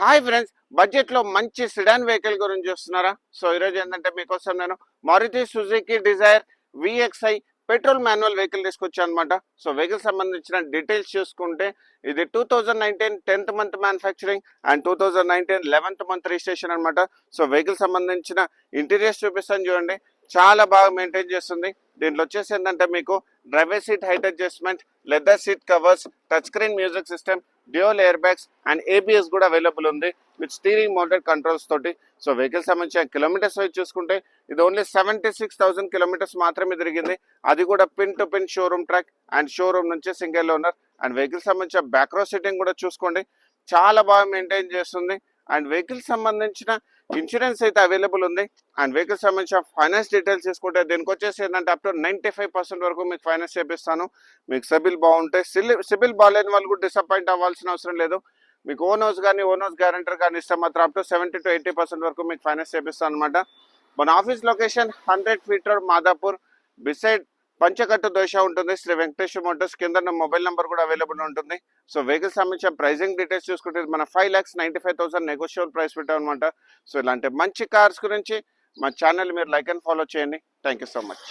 Hi friends, budget లో మంచి సిడాన్ vehicle గురించి చూస్తున్నారా? సో ఈరోజు ఏంటంటే మీకోసం నేను Maruti Suzuki Dzire VXi petrol manual vehicle తీసుకొచ్చాను అనమాట. సో వెహికల్ సంబంధించిన డీటెయిల్స్ చూసుకుంటే ఇది 2019 10th month manufacturing and 2019 11th month registration అనమాట. సో వెహికల్ సంబంధించిన ఇంటీరియర్స్ చూపిస్తాను చూడండి, చాలా బాగా మెయింటైన్ చేస్తుంది. దీంట్లో వచ్చేసి ఏంటంటే మీకు driver seat height adjustment, leather seat covers, touch screen music system, dual air bags and ABS కూడా అవైలబుల్ ఉంది విత్ స్టీరింగ్ మౌంటెడ్ కంట్రోల్స్ తోటి. సో వెహికల్ సంబంధించిన కిలోమీటర్స్ వైజ్ చూసుకుంటే ఇది ఓన్లీ 76,000 కిలోమీటర్స్ మాత్రమే తిరిగింది. అది కూడా pin to pin showroom track and showroom నుంచి సింగిల్ ఓనర్. అండ్ వెహికల్ సంబంధించిన బ్యాక్ రో సీటింగ్ కూడా చూసుకోండి, చాలా బాగా మెయింటైన్ చేస్తుంది. అండ్ వెహికల్ సంబంధించిన ఇన్సూరెన్స్ అయితే అవైలబుల్ ఉంది. అండ్ వెహికల్ సంబంధించిన ఫైనాన్స్ డీటెయిల్స్ తీసుకుంటే దీనికి వచ్చేసి ఏంటంటే అప్ టు 95% వరకు మీకు ఫైనాన్స్ చేపిస్తాను. మీకు సిబిల్ బాగుంటే, సిబిల్ బాగాలేని వాళ్ళు కూడా డిసప్పాయింట్ అవ్వాల్సిన అవసరం లేదు. మీకు ఓన్ హౌస్ కానీ ఓన్ హౌస్ గ్యారంటర్ కానీ ఇస్తే మాత్రం అప్ టు 70 to 80% వరకు మీకు ఫైనాన్స్ చేపిస్తాను అనమాట. మన office location 100 feet road Madhapur, beside Panchakattu dosa ఉంటుంది, శ్రీ వెంకటేశ్వర మోటార్స్. కింద మొబైల్ నెంబర్ కూడా అవైలబుల్ ఉంటుంది. సో వెహికల్ సంబంధించిన ప్రైజింగ్ డీటెయిల్స్ చూసుకుంటే మన 5,95,000 నెగోషియబుల్ ప్రైస్ పెట్టాం అనమాట. సో ఇలాంటి మంచి కార్స్ గురించి మా ఛానల్ మీరు లైక్ అండ్ ఫాలో చేయండి. Thank you so much.